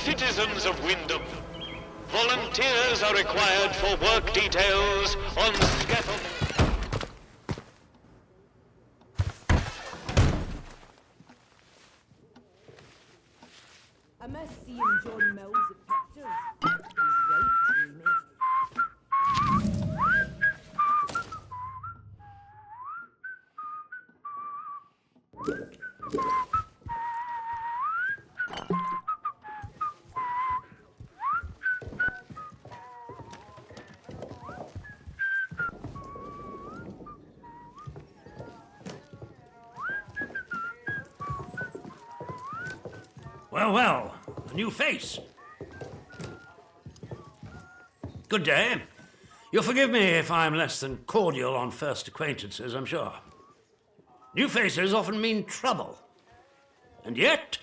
citizens of Wyndham, volunteers are required for work details on scaffolding. I must see him join Mills at pictures. He's right dreamy. Well, a new face. Good day. You'll forgive me if I'm less than cordial on first acquaintances, I'm sure. New faces often mean trouble. And yet,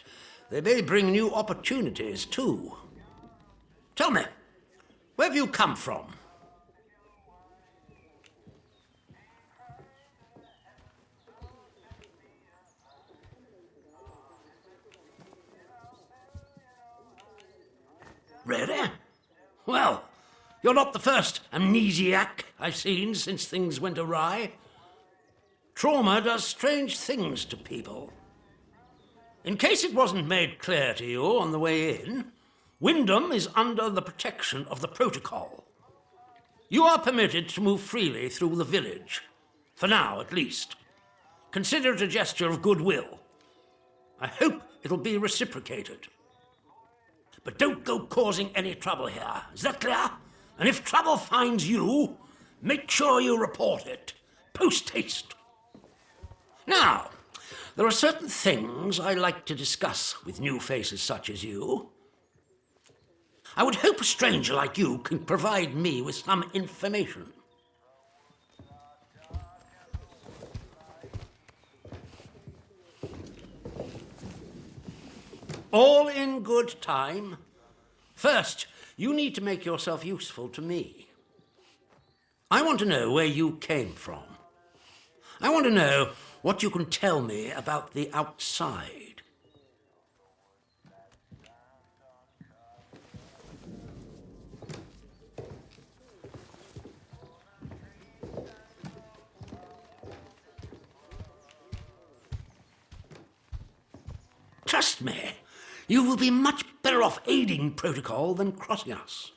they may bring new opportunities, too. Tell me, where have you come from? Really? Well, you're not the first amnesiac I've seen since things went awry. Trauma does strange things to people. In case it wasn't made clear to you on the way in, Wyndham is under the protection of the protocol. You are permitted to move freely through the village, for now at least. Consider it a gesture of goodwill. I hope it'll be reciprocated. But don't go causing any trouble here. Is that clear? And if trouble finds you, make sure you report it. Post haste. Now, there are certain things I like to discuss with new faces such as you. I would hope a stranger like you can provide me with some information. All in good time. First, you need to make yourself useful to me. I want to know where you came from. I want to know what you can tell me about the outside. Trust me, you will be much better off aiding protocol than crossing us.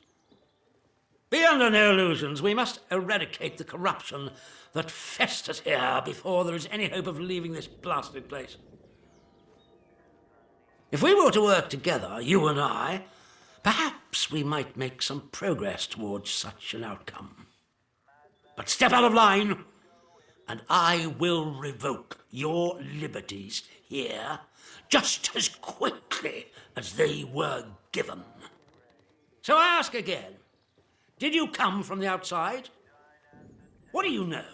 Be under no illusions. We must eradicate the corruption that festers here before there is any hope of leaving this blasted place. If we were to work together, you and I, perhaps we might make some progress towards such an outcome. But step out of line, and I will revoke your liberties here just as quickly as they were given. So I ask again, did you come from the outside? What do you know?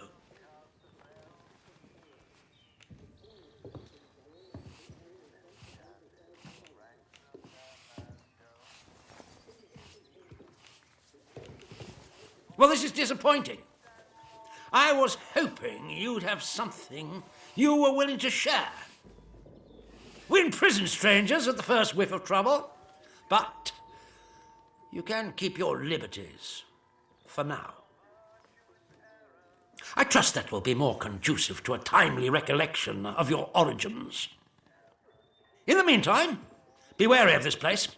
Well, this is disappointing. I was hoping you'd have something you were willing to share. We imprison strangers at the first whiff of trouble, but you can keep your liberties for now. I trust that will be more conducive to a timely recollection of your origins. In the meantime, be wary of this place.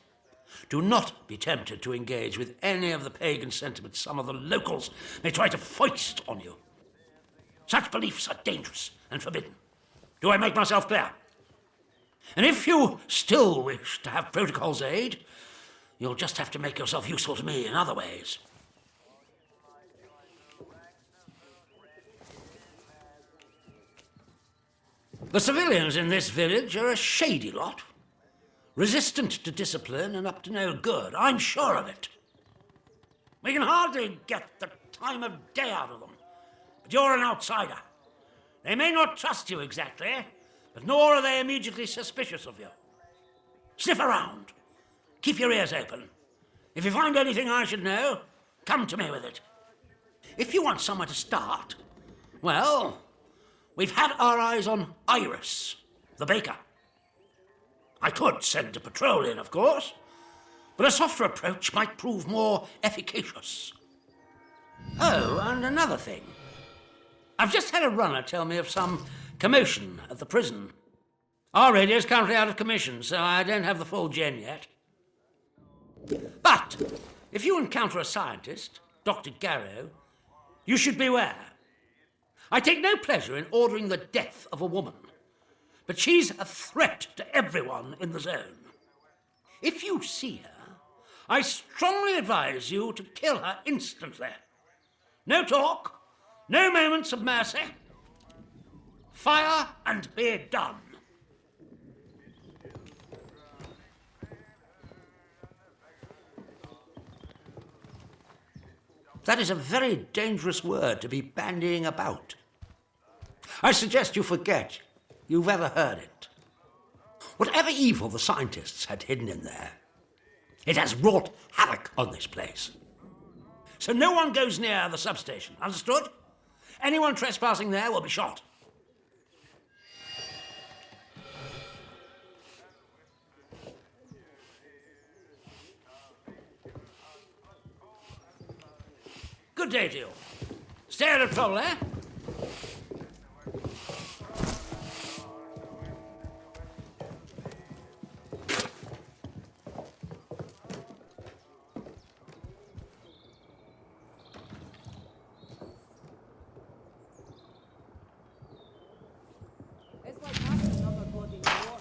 Do not be tempted to engage with any of the pagan sentiments some of the locals may try to foist on you. Such beliefs are dangerous and forbidden. Do I make myself clear? And if you still wish to have protocol's aid, you'll just have to make yourself useful to me in other ways. The civilians in this village are a shady lot. Resistant to discipline and up to no good. I'm sure of it. We can hardly get the time of day out of them. But you're an outsider. They may not trust you exactly, but nor are they immediately suspicious of you. Sniff around. Keep your ears open. If you find anything I should know, come to me with it. If you want somewhere to start, well, we've had our eyes on Iris, the baker. I could send a patrol in, of course, but a softer approach might prove more efficacious. Oh, and another thing. I've just had a runner tell me of some commotion at the prison. Our radio's currently out of commission, so I don't have the full gen yet. But if you encounter a scientist, Dr. Garrow, you should beware. I take no pleasure in ordering the death of a woman, but she's a threat to everyone in the zone. If you see her, I strongly advise you to kill her instantly. No talk, no moments of mercy. Fire and be done. That is a very dangerous word to be bandying about. I suggest you forget you've ever heard it. Whatever evil the scientists had hidden in there, it has wrought havoc on this place. So no one goes near the substation, understood? Anyone trespassing there will be shot. Good day to you. Stay out of trouble, eh? It's like having another bloody war.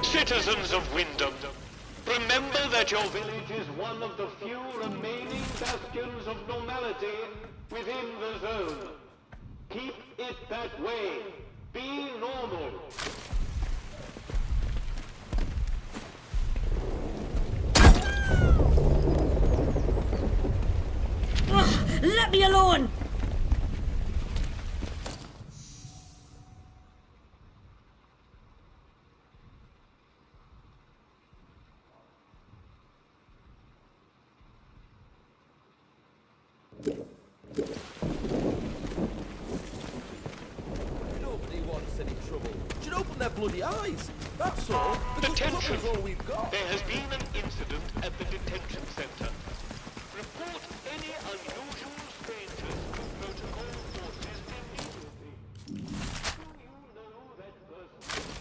Citizens of Wyndham, remember that your village is one of the few remaining bastions of normality within the zone. Keep it that way. Be normal. Let me alone! Nobody wants any trouble. Should open their bloody eyes. That's all. Because Attention! trouble's all we've got. There has been an incident at the detention center. Report any unusual strangers to protocol forces immediately. Do you know that person?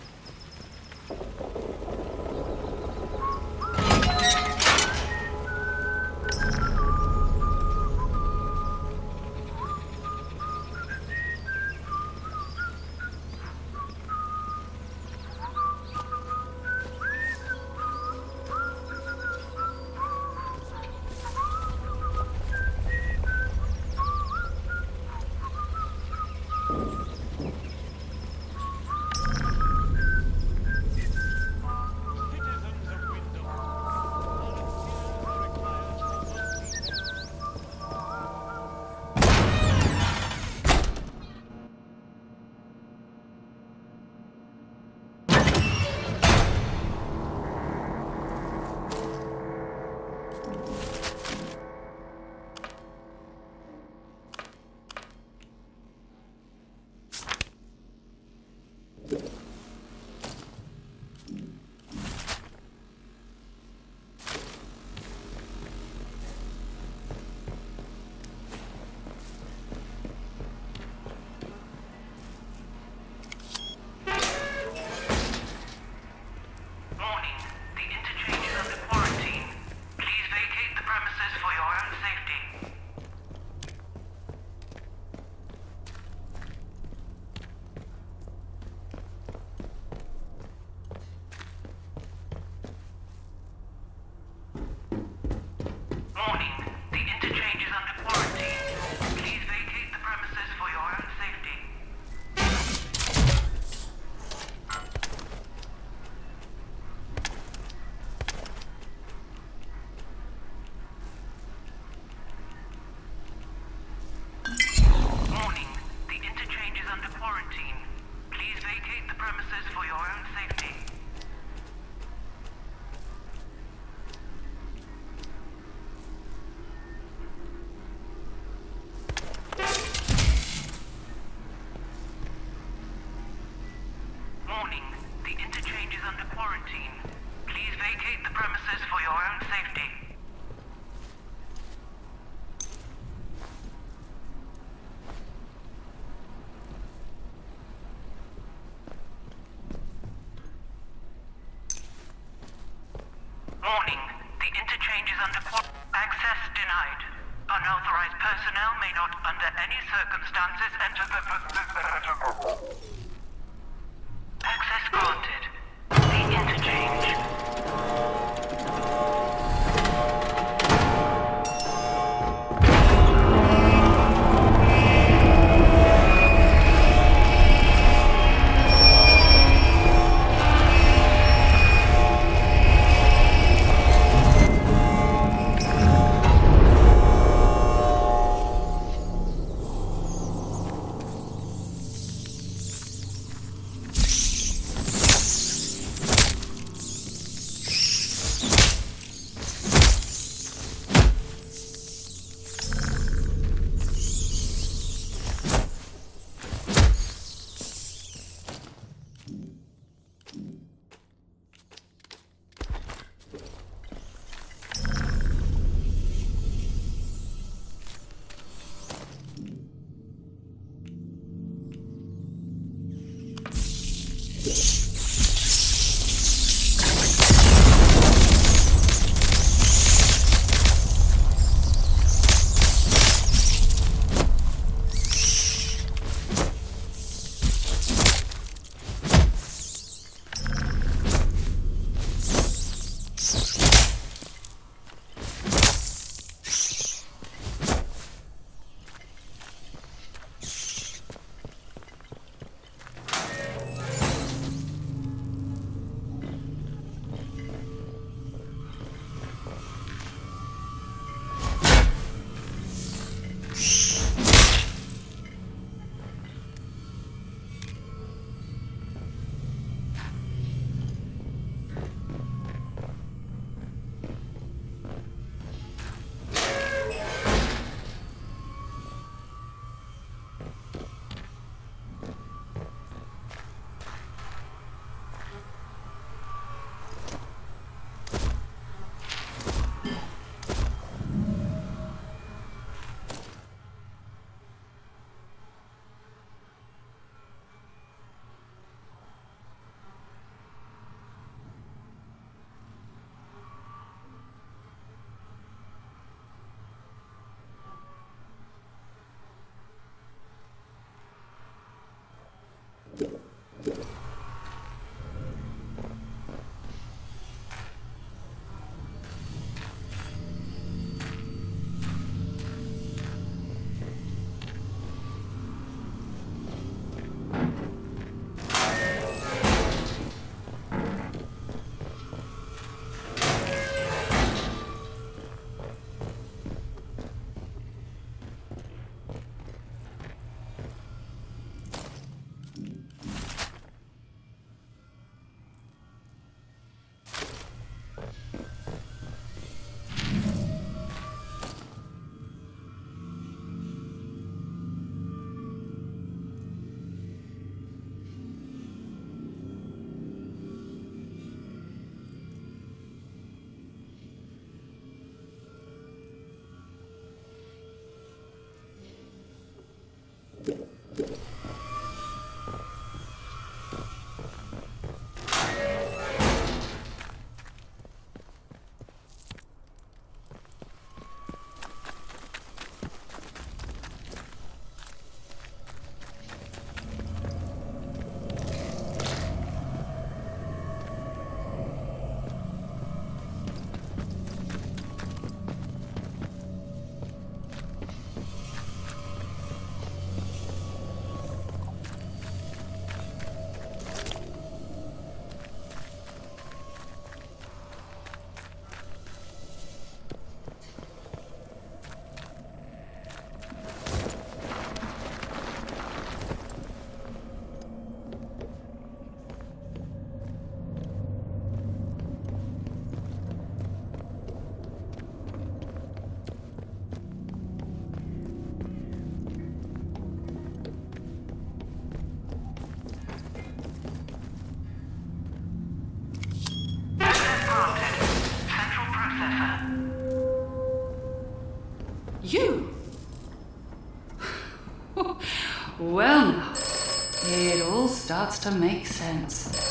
under quarantine. Please vacate the premises for your own safety. Warning. The interchange is under access denied. Unauthorized personnel may not, under any circumstances, enter the... Access granted. The interchange. successor. You? Well now, it all starts to make sense.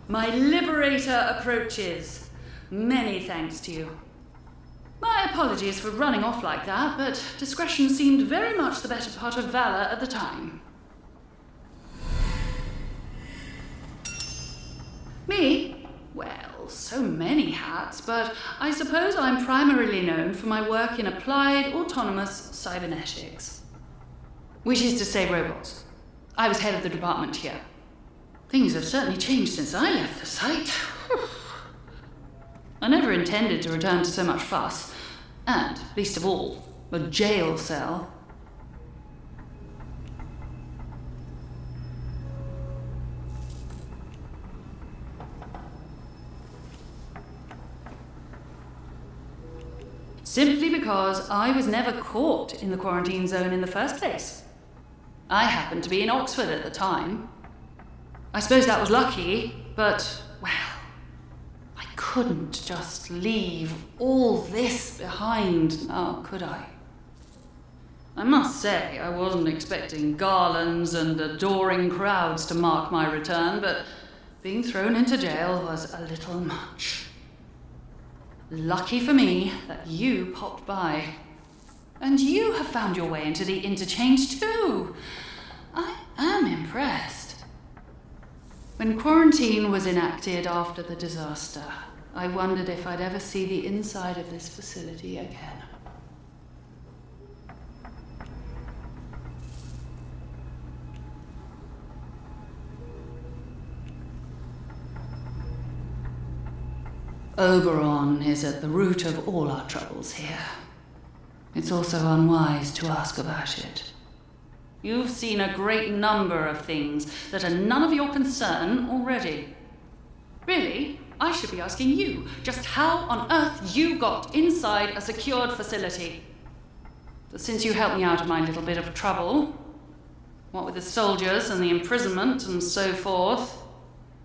My liberator approaches. Many thanks to you. My apologies for running off like that, but discretion seemed very much the better part of valor at the time. Me? Well, so many hats, but I suppose I'm primarily known for my work in applied autonomous cybernetics. Which is to say robots. I was head of the department here. Things have certainly changed since I left the site. I never intended to return to so much fuss, and, least of all, a jail cell. Simply because I was never caught in the quarantine zone in the first place. I happened to be in Oxford at the time. I suppose that was lucky, but, well, I couldn't just leave all this behind now, could I? I must say, I wasn't expecting garlands and adoring crowds to mark my return, but being thrown into jail was a little much. Lucky for me that you popped by. And you have found your way into the interchange too. I am impressed. When quarantine was enacted after the disaster, I wondered if I'd ever see the inside of this facility again. Oberon is at the root of all our troubles here. It's also unwise to ask about it. You've seen a great number of things that are none of your concern already. Really, I should be asking you just how on earth you got inside a secured facility. But since you helped me out of my little bit of trouble, what with the soldiers and the imprisonment and so forth,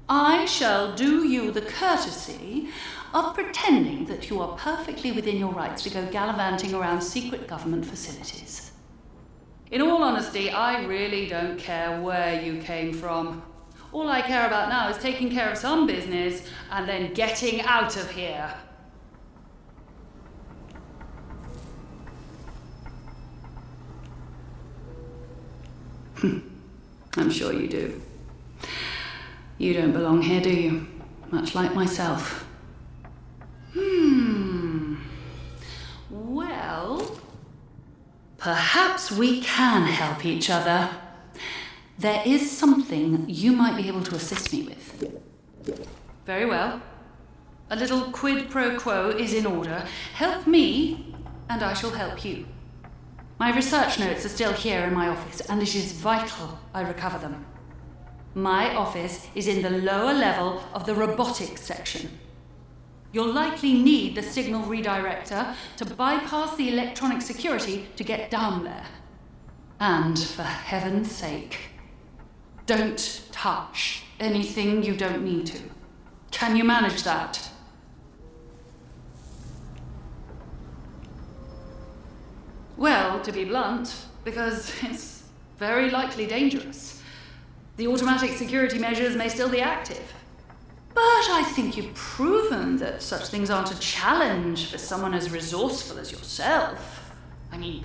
I shall do you the courtesy of pretending that you are perfectly within your rights to go gallivanting around secret government facilities. In all honesty, I really don't care where you came from. All I care about now is taking care of some business and then getting out of here. I'm sure you do. You don't belong here, do you? Much like myself. Well, perhaps we can help each other. There is something you might be able to assist me with. Very well. A little quid pro quo is in order. Help me, and I shall help you. My research notes are still here in my office, and it is vital I recover them. My office is in the lower level of the robotics section. You'll likely need the signal redirector to bypass the electronic security to get down there. And for heaven's sake, don't touch anything you don't need to. Can you manage that? Well, to be blunt, because it's very likely dangerous. The automatic security measures may still be active. But I think you've proven that such things aren't a challenge for someone as resourceful as yourself. I mean,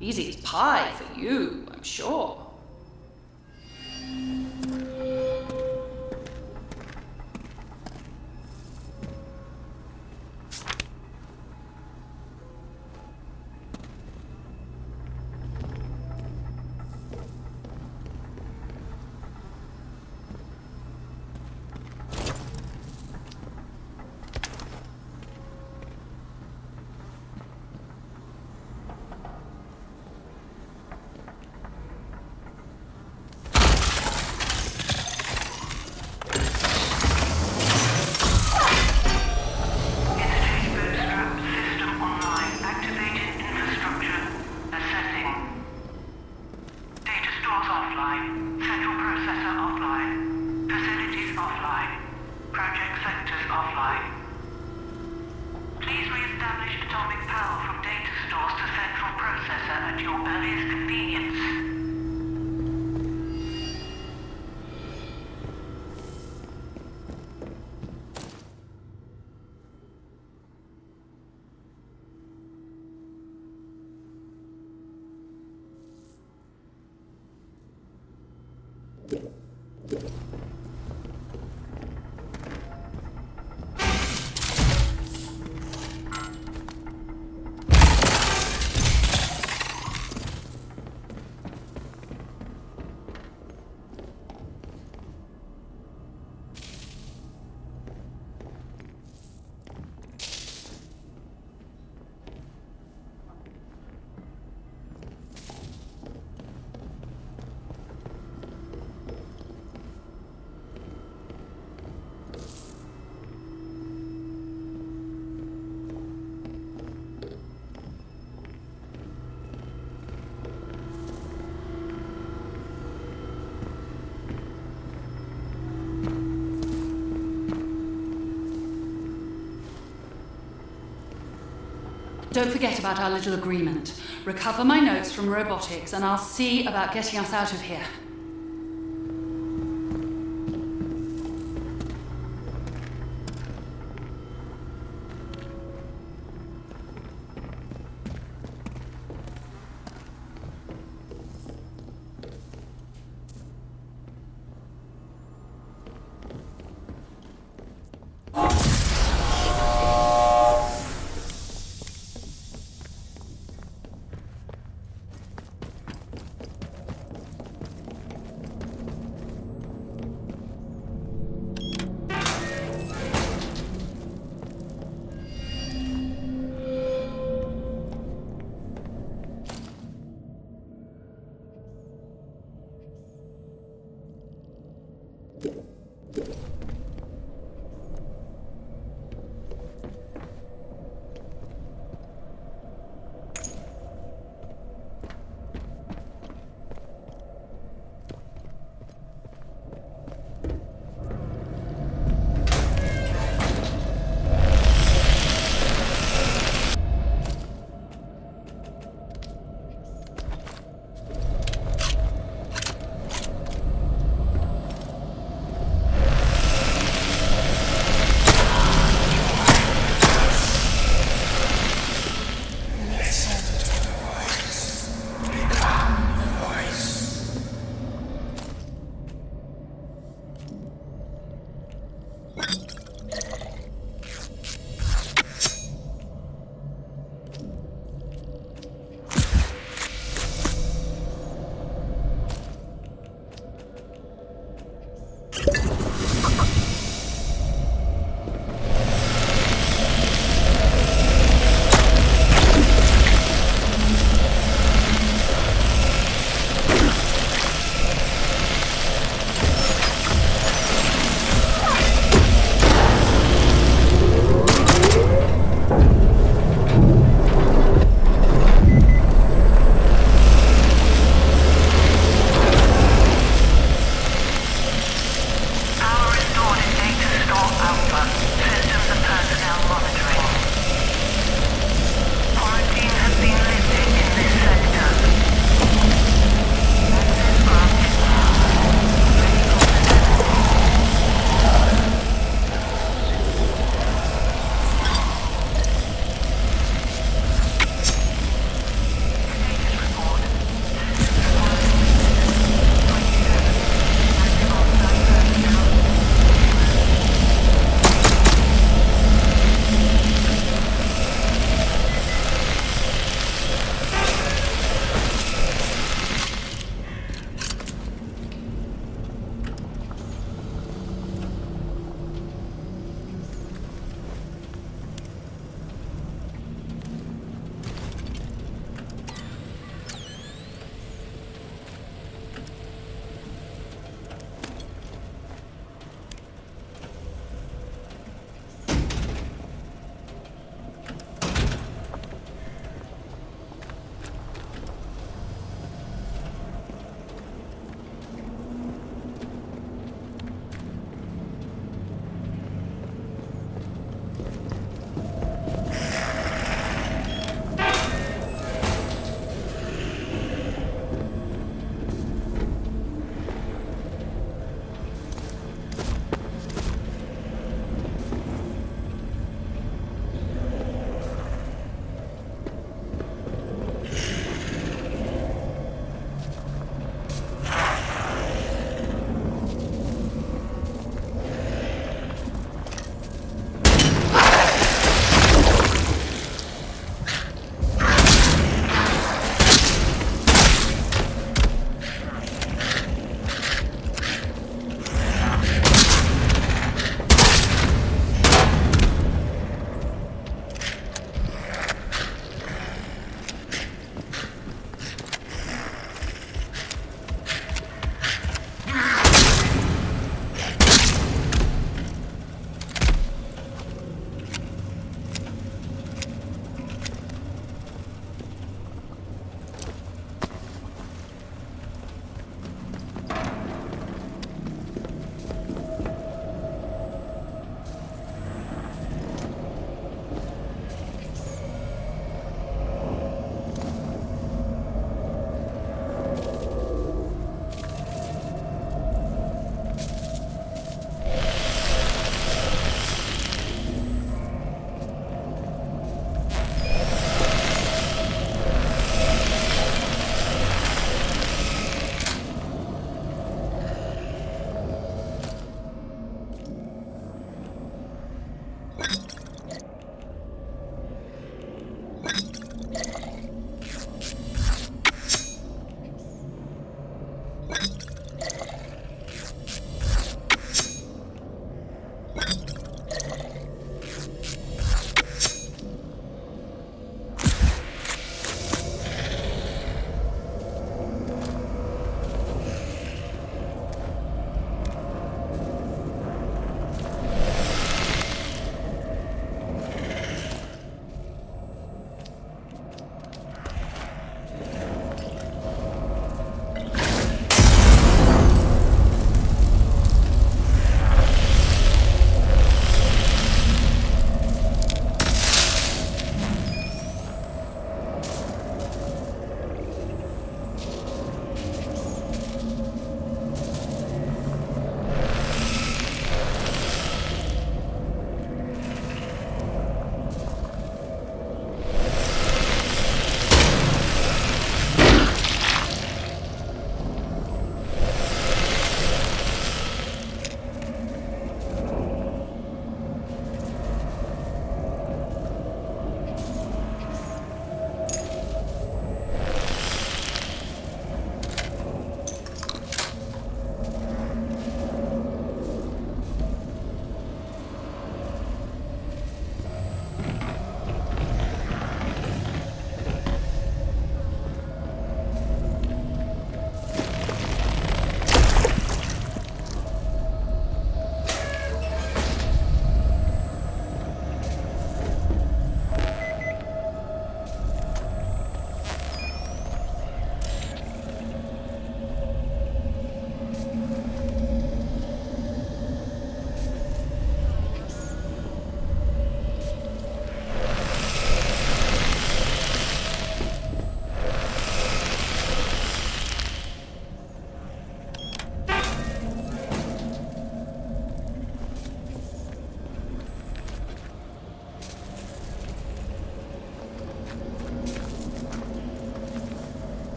easy as pie for you, I'm sure. Don't forget about our little agreement. Recover my notes from robotics and I'll see about getting us out of here.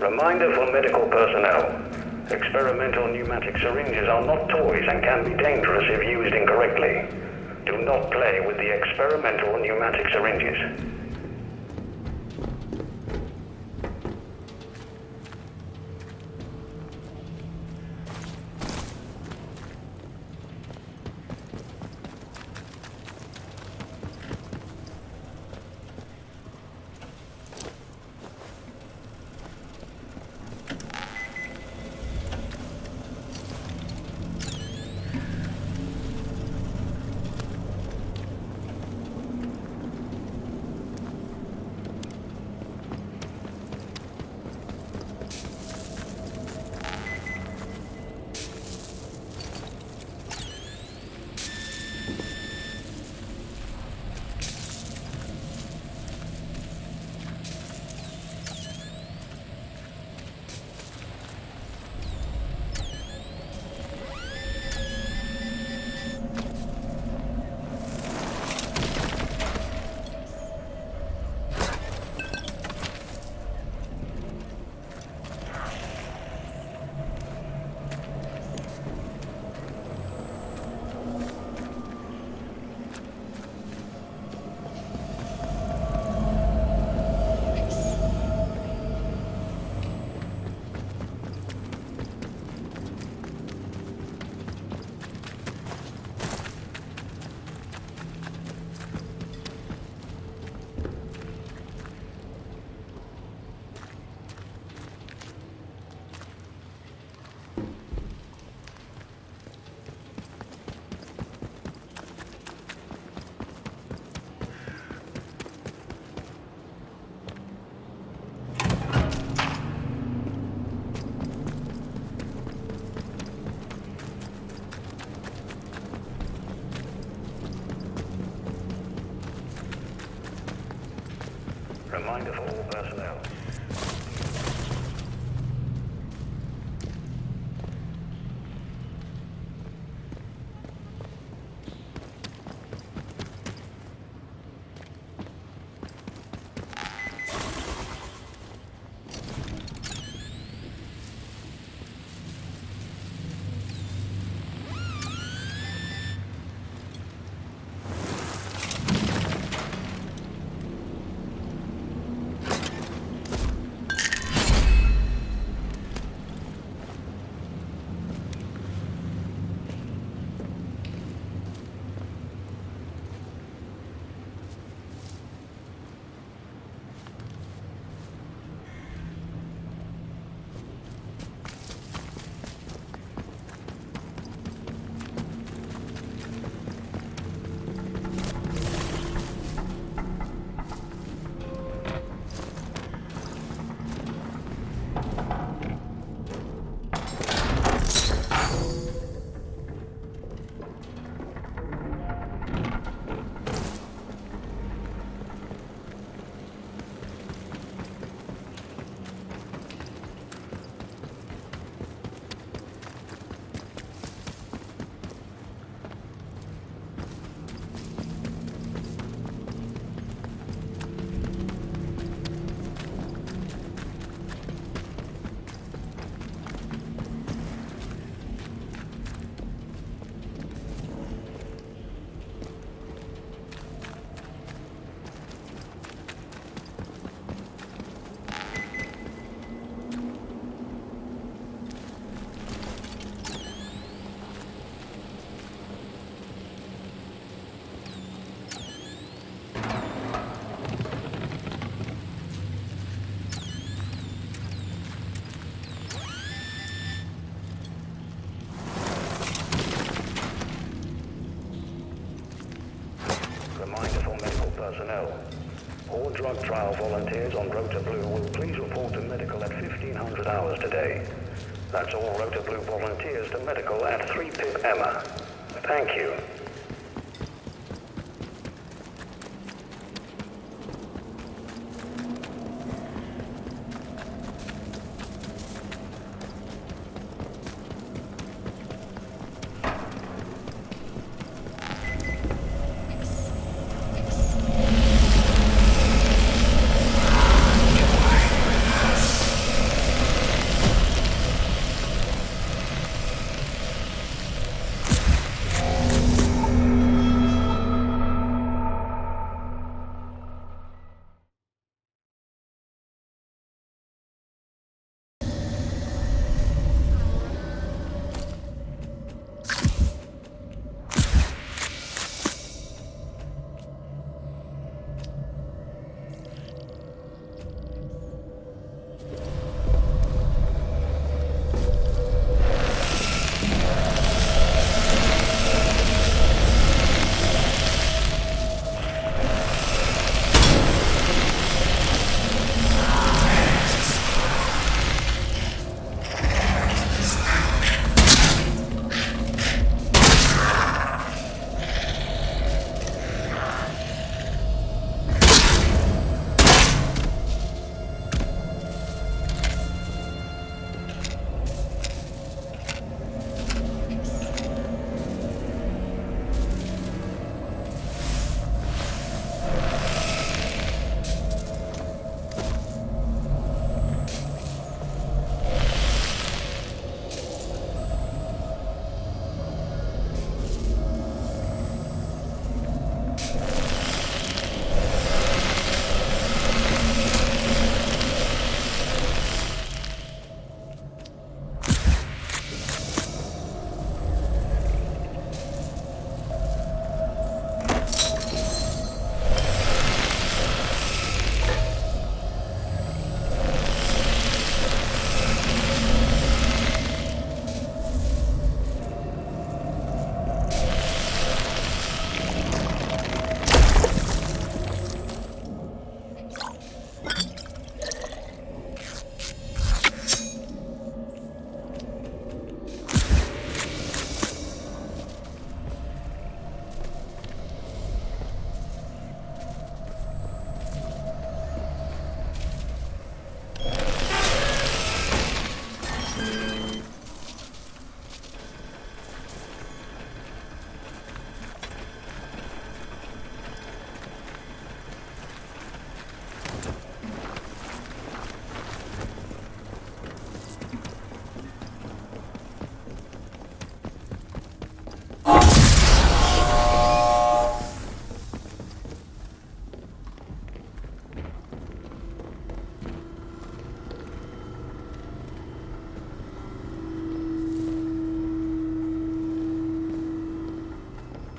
Reminder for medical personnel. Experimental pneumatic syringes are not toys and can be dangerous if used incorrectly. Do not play with the experimental pneumatic syringes. Reminder for all personnel. Personnel. All drug trial volunteers on Rota Blue will please report to medical at 1500 hours today. That's all Rota Blue volunteers to medical at 3 Pip Emma. Thank you.